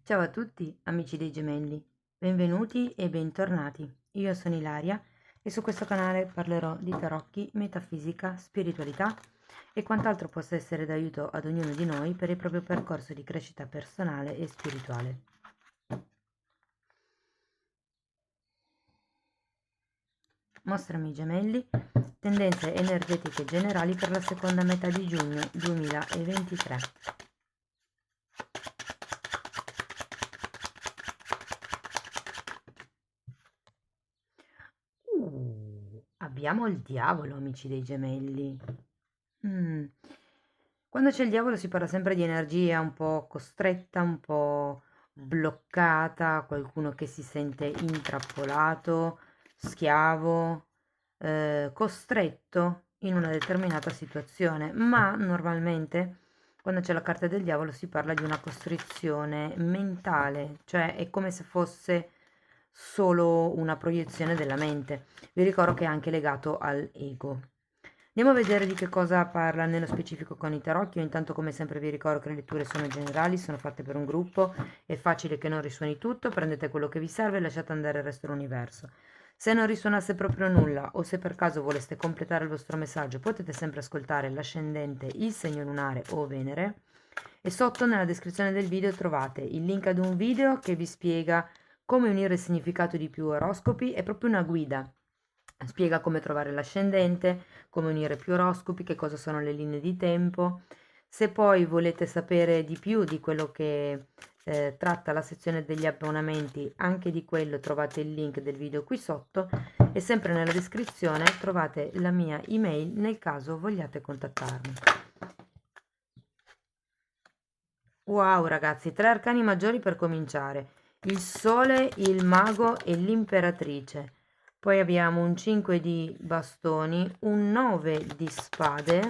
Ciao a tutti, amici dei gemelli, benvenuti e bentornati. Io sono Ilaria e su questo canale parlerò di tarocchi, metafisica, spiritualità e quant'altro possa essere d'aiuto ad ognuno di noi per il proprio percorso di crescita personale e spirituale. Mostrami i gemelli, tendenze energetiche generali per la seconda metà di giugno 2023. Abbiamo il diavolo, amici dei gemelli. Mm. Quando c'è il diavolo si parla sempre di energia un po' costretta, un po' bloccata, qualcuno che si sente intrappolato, schiavo, costretto in una determinata situazione, ma normalmente quando c'è la carta del diavolo si parla di una costrizione mentale, cioè è come se fosse solo una proiezione della mente. Vi ricordo che è anche legato all'ego. Andiamo a vedere di che cosa parla nello specifico con i tarocchi. Io intanto come sempre vi ricordo che le letture sono generali, sono fatte per un gruppo, è facile che non risuoni tutto, prendete quello che vi serve e lasciate andare il resto dell'universo. Se non risuonasse proprio nulla o se per caso voleste completare il vostro messaggio potete sempre ascoltare l'ascendente, il segno lunare o Venere e sotto nella descrizione del video trovate il link ad un video che vi spiega come unire il significato di più oroscopi, è proprio una guida. Spiega come trovare l'ascendente, come unire più oroscopi, che cosa sono le linee di tempo. Se poi volete sapere di più di quello che tratta la sezione degli abbonamenti, anche di quello trovate il link del video qui sotto e sempre nella descrizione trovate la mia email nel caso vogliate contattarmi. Wow ragazzi, 3 arcani maggiori per cominciare: il sole, il mago e l'imperatrice. Poi abbiamo un 5 di bastoni, un 9 di spade,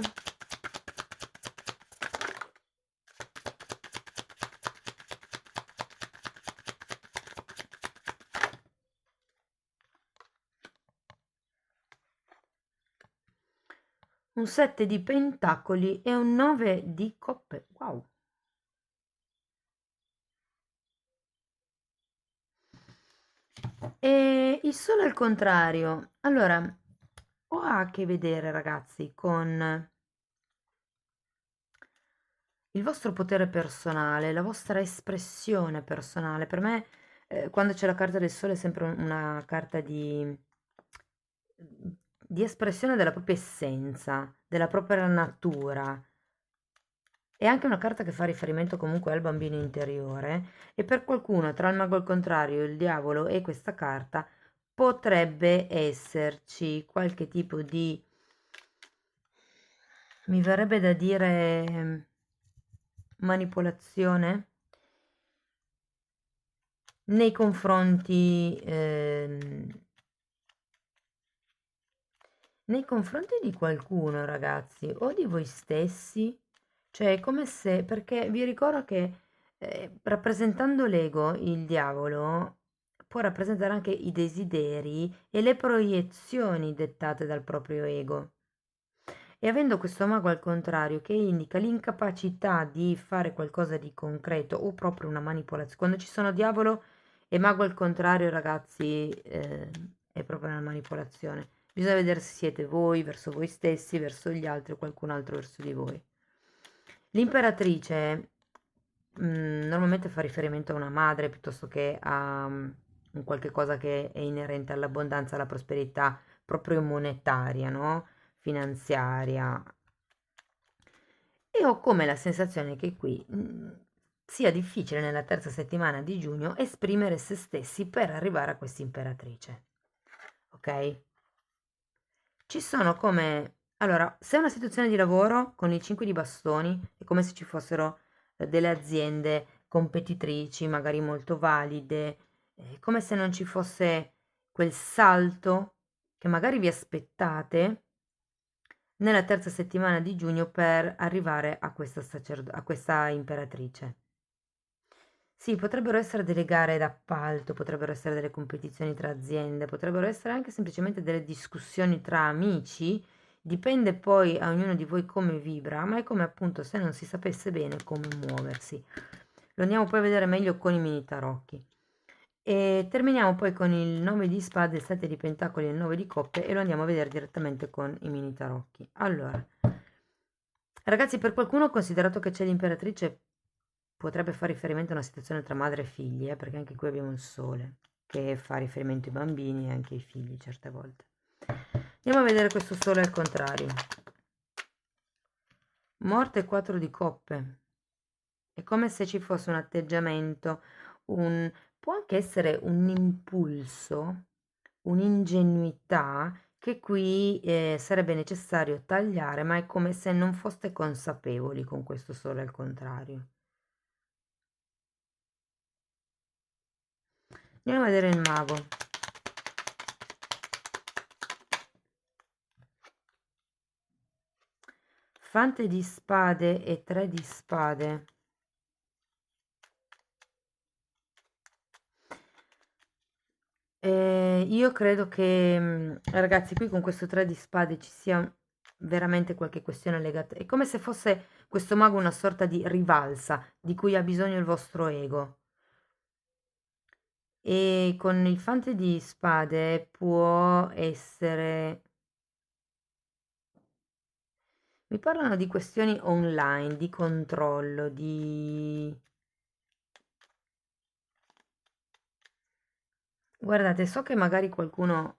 un 7 di pentacoli e un 9 di coppe. Wow! E il sole al contrario. Allora, ho a che vedere, ragazzi, con il vostro potere personale, la vostra espressione personale. Per me, quando c'è la carta del sole è sempre una carta di espressione della propria essenza, della propria natura. È anche una carta che fa riferimento comunque al bambino interiore e per qualcuno tra il mago al contrario, il diavolo e questa carta potrebbe esserci qualche tipo di, mi verrebbe da dire, manipolazione nei confronti, nei confronti di qualcuno, ragazzi, o di voi stessi, cioè è come se, perché vi ricordo che rappresentando l'ego, il diavolo può rappresentare anche i desideri e le proiezioni dettate dal proprio ego. E avendo questo mago al contrario che indica l'incapacità di fare qualcosa di concreto o proprio una manipolazione, quando ci sono diavolo e mago al contrario, ragazzi, è proprio una manipolazione. Bisogna vedere se siete voi verso voi stessi, verso gli altri o qualcun altro verso di voi. L'imperatrice normalmente fa riferimento a una madre piuttosto che a un qualche cosa che è inerente all'abbondanza, alla prosperità proprio monetaria, no? Finanziaria. E ho come la sensazione che qui sia difficile nella terza settimana di giugno esprimere se stessi per arrivare a questa imperatrice. Ok? Ci sono come... Allora, se è una situazione di lavoro con i 5 di bastoni, è come se ci fossero delle aziende competitrici, magari molto valide, è come se non ci fosse quel salto che magari vi aspettate nella terza settimana di giugno per arrivare a a questa imperatrice. Sì, potrebbero essere delle gare d'appalto, potrebbero essere delle competizioni tra aziende, potrebbero essere anche semplicemente delle discussioni tra amici, dipende poi a ognuno di voi come vibra, ma è come appunto se non si sapesse bene come muoversi. Lo andiamo poi a vedere meglio con i mini tarocchi. E terminiamo poi con il 9 di spade, il 7 di pentacoli e il 9 di coppe e lo andiamo a vedere direttamente con i mini tarocchi. Allora, ragazzi, per qualcuno, considerato che c'è l'imperatrice, potrebbe fare riferimento a una situazione tra madre e figli, perché anche qui abbiamo il sole, che fa riferimento ai bambini e anche ai figli certe volte. Andiamo a vedere questo sole al contrario. Morte e 4 di coppe. È come se ci fosse un atteggiamento, può anche essere un impulso, un'ingenuità che qui sarebbe necessario tagliare, ma è come se non foste consapevoli con questo sole al contrario. Andiamo a vedere il mago. Fante di spade e 3 di spade. Io credo che, ragazzi, qui con questo 3 di spade ci sia veramente qualche questione legata. È come se fosse questo mago una sorta di rivalsa di cui ha bisogno il vostro ego. E con il fante di spade può essere. Mi parlano di questioni online, di controllo, di. Guardate, so che magari qualcuno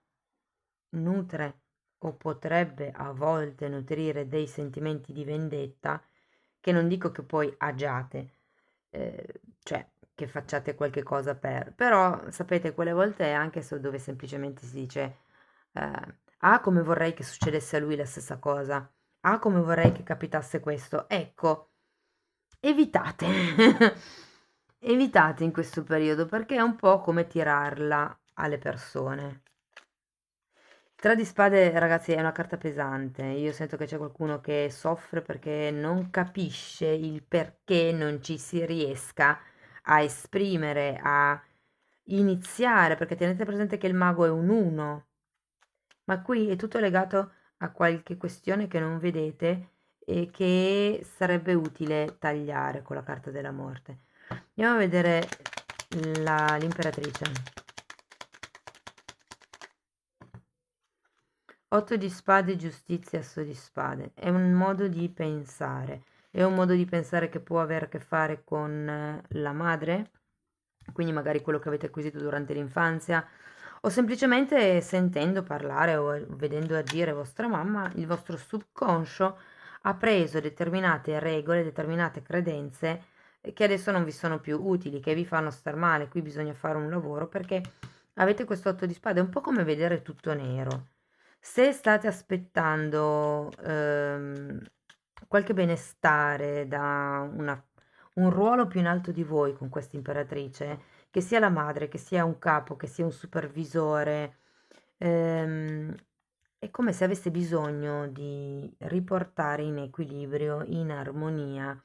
nutre o potrebbe a volte nutrire dei sentimenti di vendetta, che non dico che poi agiate, cioè che facciate qualche cosa per, però sapete, quelle volte è anche dove semplicemente si dice, ah, come vorrei che succedesse a lui la stessa cosa, ah, come vorrei che capitasse questo, ecco, evitate, evitate in questo periodo perché è un po' come tirarla alle persone. 3 di spade, ragazzi, è una carta pesante. Io sento che c'è qualcuno che soffre perché non capisce il perché non ci si riesca a esprimere, a iniziare, perché tenete presente che il mago è un 1, ma qui è tutto legato a qualche questione che non vedete e che sarebbe utile tagliare con la carta della morte. Andiamo a vedere l'imperatrice. 8 di spade, giustizia, asso di spade. È un modo di pensare. È un modo di pensare che può avere a che fare con la madre, quindi magari quello che avete acquisito durante l'infanzia, o semplicemente sentendo parlare o vedendo agire vostra mamma, il vostro subconscio ha preso determinate regole, determinate credenze che adesso non vi sono più utili, che vi fanno star male. Qui bisogna fare un lavoro perché avete questo 8 di spade, è un po' come vedere tutto nero. Se state aspettando qualche benestare da un ruolo più in alto di voi con questa imperatrice, che sia la madre, che sia un capo, che sia un supervisore, ehm, è come se avesse bisogno di riportare in equilibrio, in armonia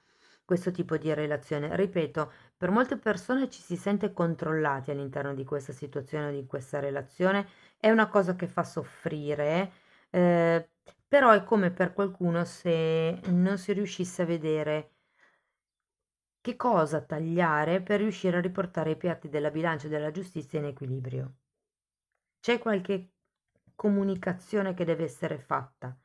questo tipo di relazione. Ripeto, per molte persone ci si sente controllati all'interno di questa situazione o di questa relazione, è una cosa che fa soffrire, però è come per qualcuno se non si riuscisse a vedere che cosa tagliare per riuscire a riportare i piatti della bilancia e della giustizia in equilibrio. C'è qualche comunicazione che deve essere fatta.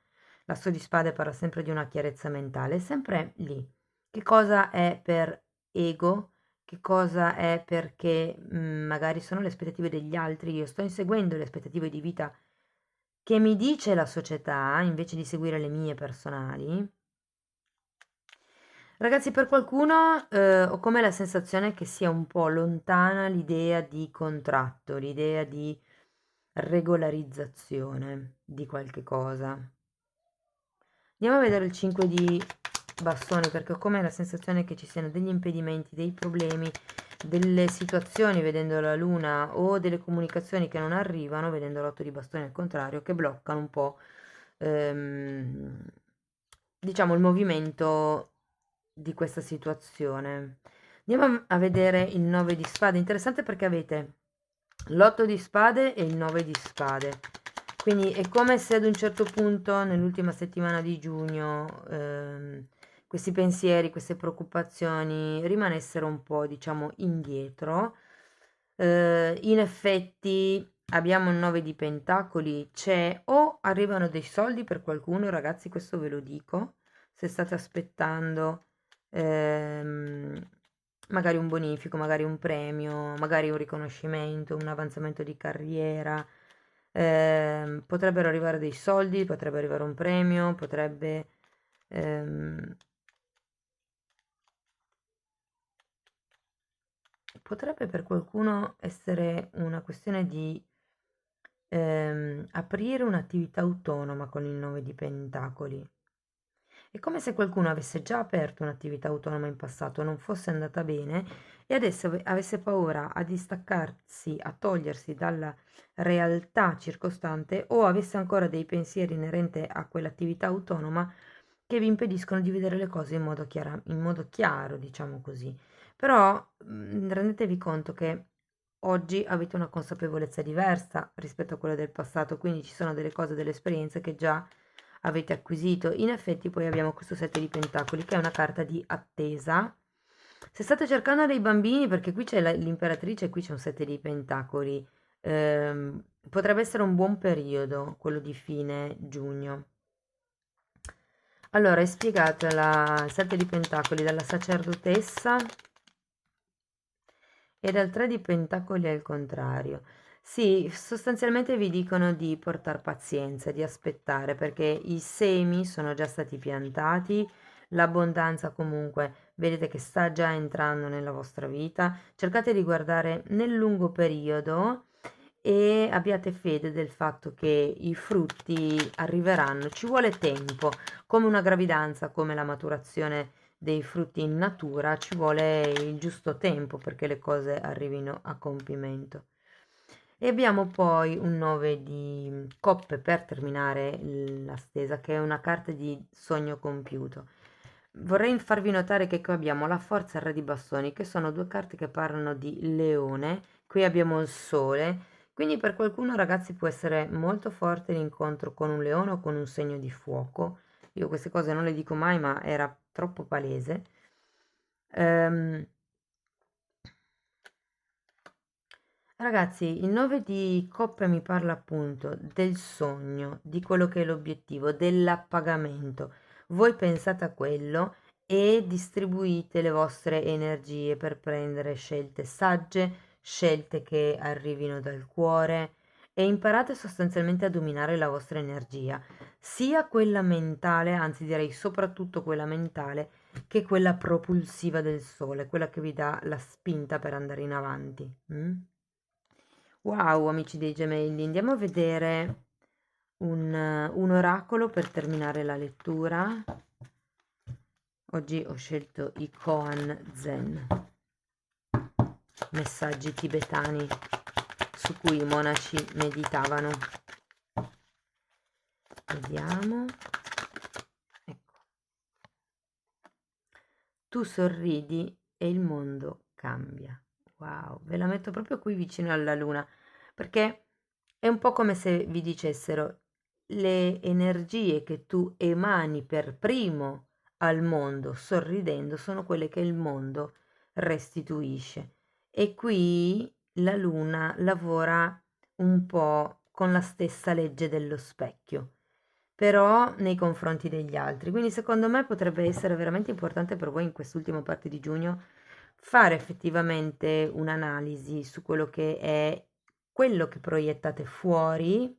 L'asso di spade parla sempre di una chiarezza mentale, è sempre lì. Che cosa è per ego? Che cosa è perché magari sono le aspettative degli altri? Io sto inseguendo le aspettative di vita che mi dice la società invece di seguire le mie personali. Ragazzi, per qualcuno ho come la sensazione che sia un po' lontana l'idea di contratto, l'idea di regolarizzazione di qualche cosa. Andiamo a vedere il 5 di bastoni perché ho come la sensazione che ci siano degli impedimenti, dei problemi, delle situazioni vedendo la luna o delle comunicazioni che non arrivano vedendo l'8 di bastoni al contrario che bloccano un po' diciamo il movimento di questa situazione. Andiamo a vedere il 9 di spade, interessante perché avete l'8 di spade e il 9 di spade. Quindi è come se ad un certo punto, nell'ultima settimana di giugno, questi pensieri, queste preoccupazioni rimanessero un po', diciamo, indietro. In effetti abbiamo il 9 di pentacoli, c'è o arrivano dei soldi per qualcuno, ragazzi, questo ve lo dico, se state aspettando ehm, magari un bonifico, magari un premio, magari un riconoscimento, un avanzamento di carriera, potrebbero arrivare dei soldi, potrebbe arrivare un premio, ehm, potrebbe per qualcuno essere una questione di aprire un'attività autonoma con il 9 di pentacoli. È come se qualcuno avesse già aperto un'attività autonoma in passato, non fosse andata bene e adesso avesse paura a distaccarsi, a togliersi dalla realtà circostante o avesse ancora dei pensieri inerenti a quell'attività autonoma che vi impediscono di vedere le cose in modo chiaro, diciamo così. Però rendetevi conto che oggi avete una consapevolezza diversa rispetto a quella del passato, quindi ci sono delle cose, delle esperienze che già avete acquisito. In effetti poi abbiamo questo 7 di pentacoli che è una carta di attesa. Se state cercando dei bambini, perché qui c'è l'imperatrice e qui c'è un 7 di pentacoli, potrebbe essere un buon periodo, quello di fine giugno. Allora, è spiegata la 7 di pentacoli dalla sacerdotessa e dal 3 di pentacoli al contrario. Sì, sostanzialmente vi dicono di portar pazienza, di aspettare, perché i semi sono già stati piantati, l'abbondanza comunque vedete che sta già entrando nella vostra vita. Cercate di guardare nel lungo periodo e abbiate fede del fatto che i frutti arriveranno. Ci vuole tempo, come una gravidanza, come la maturazione dei frutti in natura, ci vuole il giusto tempo perché le cose arrivino a compimento. E abbiamo poi un 9 di coppe per terminare la stesa, che è una carta di sogno compiuto. Vorrei farvi notare che qui abbiamo la forza e il re di bastoni, che sono due carte che parlano di leone. Qui abbiamo il sole, quindi per qualcuno, ragazzi, può essere molto forte l'incontro con un leone o con un segno di fuoco. Io queste cose non le dico mai, ma era troppo palese. Ehm, Ragazzi, il 9 di coppe mi parla appunto del sogno, di quello che è l'obiettivo, dell'appagamento. Voi pensate a quello e distribuite le vostre energie per prendere scelte sagge, scelte che arrivino dal cuore e imparate sostanzialmente a dominare la vostra energia, sia quella mentale, anzi direi soprattutto quella mentale, che quella propulsiva del sole, quella che vi dà la spinta per andare in avanti. Wow, amici dei gemelli, andiamo a vedere un oracolo per terminare la lettura. Oggi ho scelto i Koan Zen, messaggi tibetani su cui i monaci meditavano. Vediamo. Ecco. Tu sorridi e il mondo cambia. Wow, ve la metto proprio qui vicino alla luna, perché è un po' come se vi dicessero le energie che tu emani per primo al mondo sorridendo sono quelle che il mondo restituisce. E qui la luna lavora un po' con la stessa legge dello specchio, però nei confronti degli altri. Quindi secondo me potrebbe essere veramente importante per voi in quest'ultima parte di giugno fare effettivamente un'analisi su quello che è quello che proiettate fuori,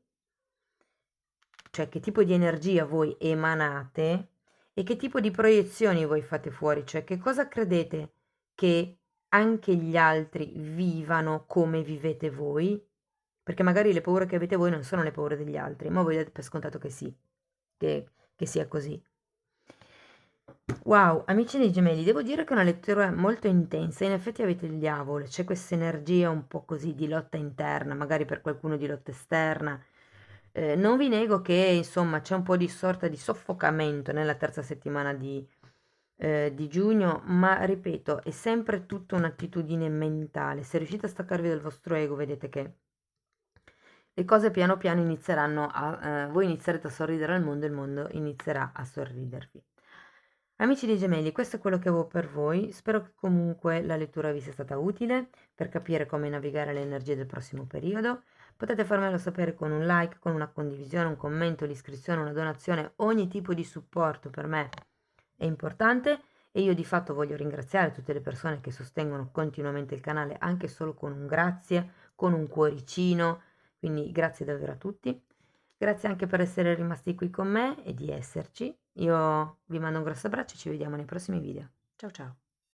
cioè che tipo di energia voi emanate e che tipo di proiezioni voi fate fuori, cioè che cosa credete che anche gli altri vivano come vivete voi, perché magari le paure che avete voi non sono le paure degli altri, ma voi date per scontato che sì, che sia così. Wow, amici dei gemelli, devo dire che è una lettura molto intensa, in effetti avete il diavolo, c'è questa energia un po' così di lotta interna, magari per qualcuno di lotta esterna. Non vi nego che insomma c'è un po' di sorta di soffocamento nella terza settimana di giugno, ma ripeto, è sempre tutta un'attitudine mentale. Se riuscite a staccarvi dal vostro ego, vedete che le cose piano piano inizieranno voi inizierete a sorridere al mondo e il mondo inizierà a sorridervi. Amici dei gemelli, questo è quello che avevo per voi. Spero che comunque la lettura vi sia stata utile per capire come navigare le energie del prossimo periodo. Potete farmelo sapere con un like, con una condivisione, un commento, l'iscrizione, una donazione, ogni tipo di supporto per me è importante e io di fatto voglio ringraziare tutte le persone che sostengono continuamente il canale, anche solo con un grazie, con un cuoricino, quindi grazie davvero a tutti. Grazie anche per essere rimasti qui con me e di esserci. Io vi mando un grosso abbraccio e ci vediamo nei prossimi video. Ciao ciao!